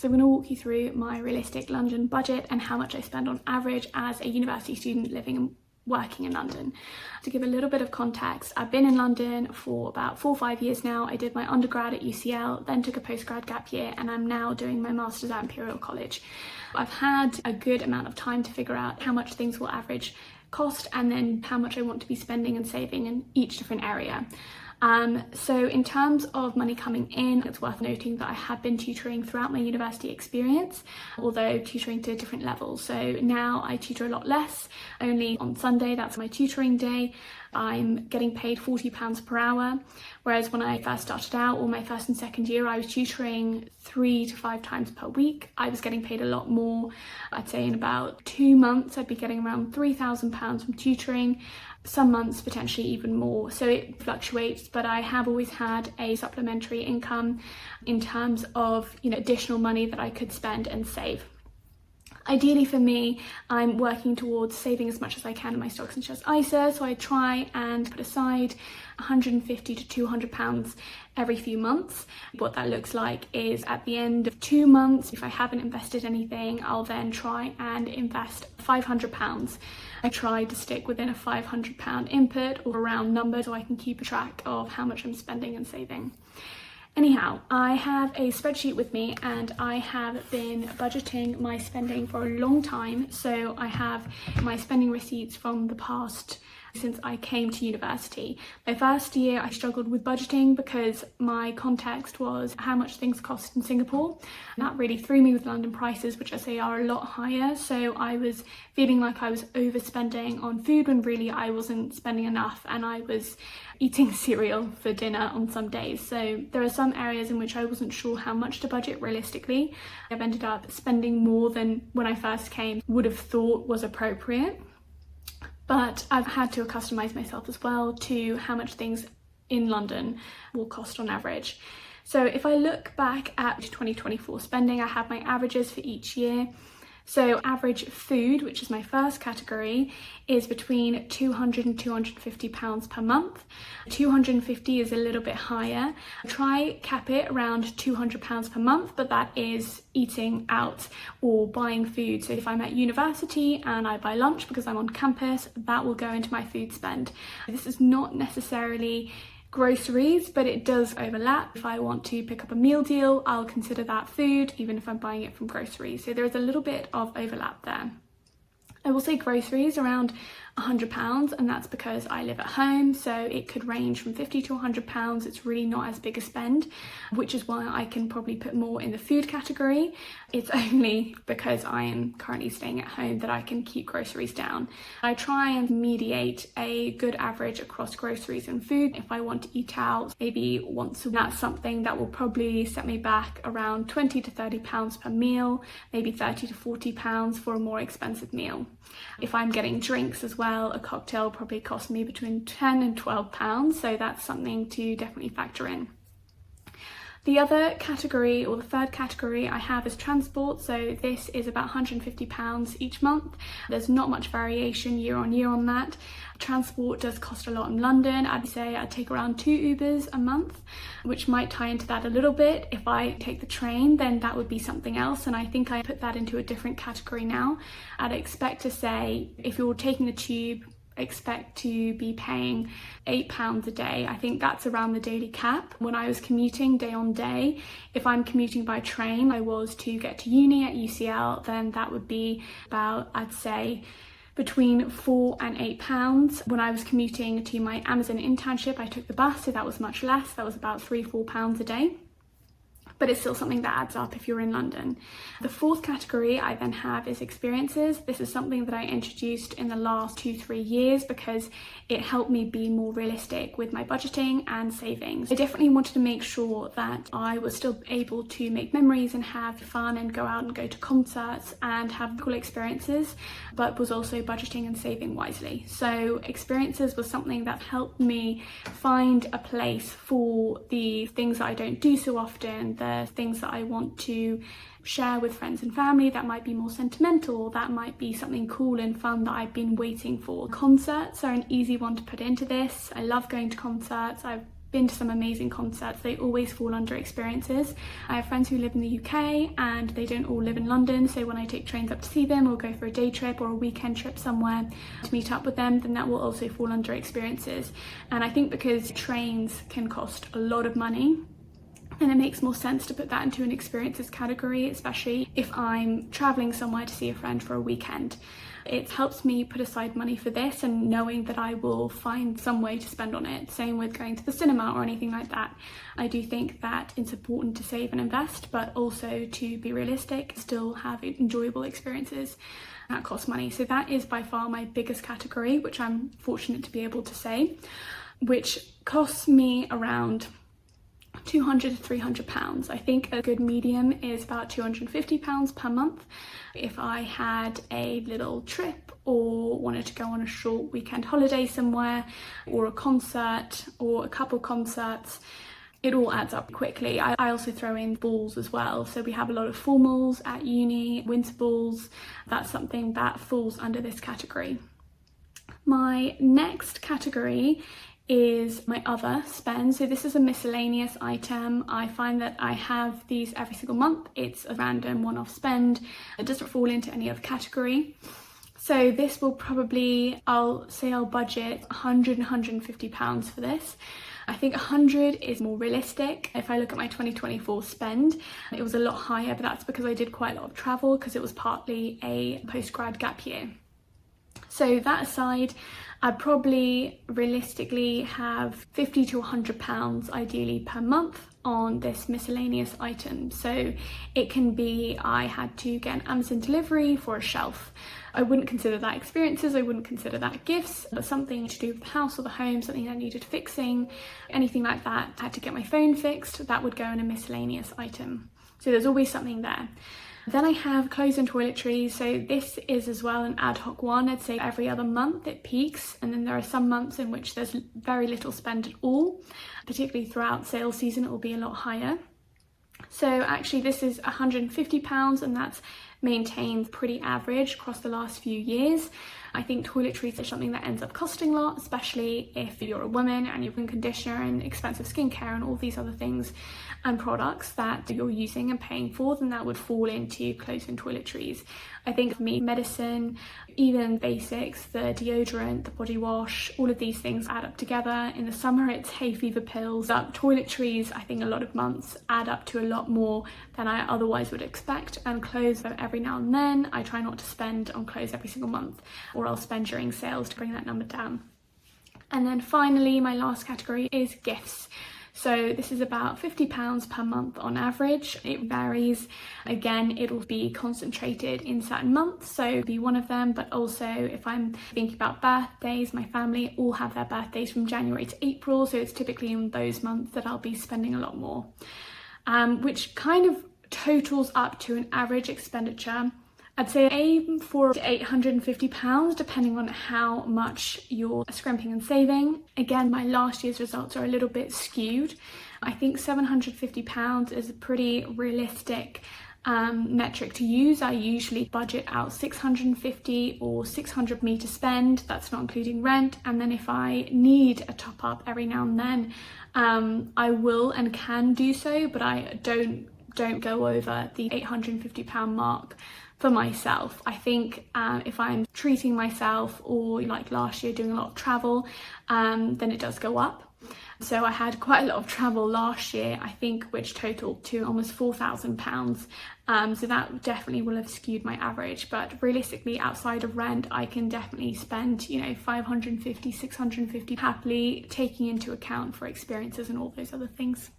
So I'm going to walk you through my realistic London budget and how much I spend on average as a university student living and working in London. To give a little bit of context, I've been in London for about 4 or 5 years now. I did my undergrad at UCL, then took a postgrad gap year, and I'm now doing my master's at Imperial College. I've had a good amount of time to figure out how much things will average cost and then how much I want to be spending and saving in each different area. So in terms of money coming in, it's worth noting that I have been tutoring throughout my university experience, although tutoring to different levels. So now I tutor a lot less, only on Sunday, that's my tutoring day. I'm getting paid £40 per hour, whereas when I first started out, or my first and second year, I was tutoring 3 to 5 times per week. I was getting paid a lot more. I'd say in about 2 months, I'd be getting around £3,000 from tutoring. Some months potentially even more, so it fluctuates, but I have always had a supplementary income in terms of, additional money that I could spend and save. Ideally for me, I'm working towards saving as much as I can in my stocks and shares ISA, so I try and put aside £150 to £200 every few months. What that looks like is at the end of 2 months, if I haven't invested anything, I'll then try and invest £500. I try to stick within a £500 input or a round number so I can keep a track of how much I'm spending and saving. Anyhow, I have a spreadsheet with me and I have been budgeting my spending for a long time. So I have my spending receipts from the past since I came to university. My first year I struggled with budgeting because my context was how much things cost in Singapore. And that really threw me with London prices, which I say are a lot higher. So I was feeling like I was overspending on food when really I wasn't spending enough, and I was eating cereal for dinner on some days. So there are some areas in which I wasn't sure how much to budget realistically. I've ended up spending more than when I first came would have thought was appropriate. But I've had to accustom myself as well to how much things in London will cost on average. So if I look back at 2024 spending, I have my averages for each year. So average food, which is my first category, is between £200 and £250 per month. 250 is a little bit higher. Try cap it around £200 per month, but that is eating out or buying food. So if I'm at university and I buy lunch because I'm on campus, that will go into my food spend. This is not necessarily groceries, but it does overlap. If I want to pick up a meal deal, I'll consider that food, even if I'm buying it from groceries. So there is a little bit of overlap there. I will say groceries around £100, and that's because I live at home, so it could range from £50 to £100. It's really not as big a spend, which is why I can probably put more in the food category. It's only because I am currently staying at home that I can keep groceries down. I try and mediate a good average across groceries and food. If I want to eat out maybe once a week, that's something that will probably set me back around £20 to £30 per meal, maybe £30 to £40 for a more expensive meal. If I'm getting drinks as well, a cocktail probably costs me between £10 and £12, so that's something to definitely factor in. The other category, or the third category I have, is transport. So this is about £150 each month. There's not much variation year on year on that. Transport does cost a lot in London. I'd say I'd take around 2 Ubers a month, which might tie into that a little bit. If I take the train, then that would be something else, and I think I put that into a different category now. I'd expect to say if you're taking the tube, expect to be paying £8 a day. I think that's around the daily cap. When I was commuting day on day, if I'm commuting by train, I was to get to uni at UCL, then that would be about, I'd say, between £4 and £8. When I was commuting to my Amazon internship, I took the bus, so that was much less. That was about £3 or £4 a day. But it's still something that adds up if you're in London. The fourth category I then have is experiences. This is something that I introduced in the last 2-3 years because it helped me be more realistic with my budgeting and savings. I definitely wanted to make sure that I was still able to make memories and have fun and go out and go to concerts and have cool experiences, but was also budgeting and saving wisely. So experiences was something that helped me find a place for the things that I don't do so often, the things that I want to share with friends and family that might be more sentimental, that might be something cool and fun that I've been waiting for. Concerts are an easy one to put into this. I love going to concerts. I've been to some amazing concerts, they always fall under experiences. I have friends who live in the UK and they don't all live in London, so when I take trains up to see them or go for a day trip or a weekend trip somewhere to meet up with them, then that will also fall under experiences. And I think because trains can cost a lot of money, and it makes more sense to put that into an experiences category, especially if I'm traveling somewhere to see a friend for a weekend. It helps me put aside money for this and knowing that I will find some way to spend on it. Same with going to the cinema or anything like that. I do think that it's important to save and invest, but also to be realistic, still have enjoyable experiences that cost money. So that is by far my biggest category, which I'm fortunate to be able to say, which costs me around £200 to £300. I think a good medium is about £250 per month. If I had a little trip or wanted to go on a short weekend holiday somewhere, or a concert or a couple concerts, it all adds up quickly. I also throw in balls as well. So we have a lot of formals at uni, winter balls. That's something that falls under this category. My next category is my other spend. So this is a miscellaneous item. I find that I have these every single month. It's a random one-off spend. It doesn't fall into any other category. So this will probably, I'll budget £100 and £150 for this. I think 100 is more realistic. If I look at my 2024 spend, it was a lot higher, but that's because I did quite a lot of travel because it was partly a postgrad gap year. So that aside, I'd probably realistically have £50 to £100 ideally per month on this miscellaneous item. So it can be, I had to get an Amazon delivery for a shelf. I wouldn't consider that experiences, I wouldn't consider that gifts, but something to do with the house or the home, something that needed fixing, anything like that. I had to get my phone fixed, that would go in a miscellaneous item. So there's always something there. Then I have clothes and toiletries. So this is as well an ad hoc one. I'd say every other month it peaks, and then there are some months in which there's very little spend at all. Particularly throughout sales season, it will be a lot higher. So actually this is £150, and that's maintained pretty average across the last few years. I think toiletries is something that ends up costing a lot, especially if you're a woman and you've conditioner and expensive skincare and all these other things and products that you're using and paying for, then that would fall into clothes and toiletries. I think for me, medicine, even basics, the deodorant, the body wash, all of these things add up together. In the summer, it's hay fever pills. Toiletries, I think a lot of months add up to a lot more than I otherwise would expect. And clothes, every now and then, I try not to spend on clothes every single month, or I'll spend during sales to bring that number down. And then finally, my last category is gifts. So this is about £50 per month on average. It varies. Again, it will be concentrated in certain months, so it'll be one of them, but also if I'm thinking about birthdays, my family all have their birthdays from January to April, so it's typically in those months that I'll be spending a lot more, which kind of totals up to an average expenditure. I'd say aim for £850 depending on how much you're scrimping and saving. Again, my last year's results are a little bit skewed. I think £750 is a pretty realistic metric to use. I usually budget out £650 or £600 for me to spend. That's not including rent. And then if I need a top up every now and then, I will and can do so, but I don't go over the £850 mark for myself. I think if I'm treating myself, or like last year doing a lot of travel, then it does go up. So I had quite a lot of travel last year, I think, which totaled to almost £4,000. So that definitely will have skewed my average. But realistically, outside of rent, I can definitely spend, £550, £650 happily, taking into account for experiences and all those other things.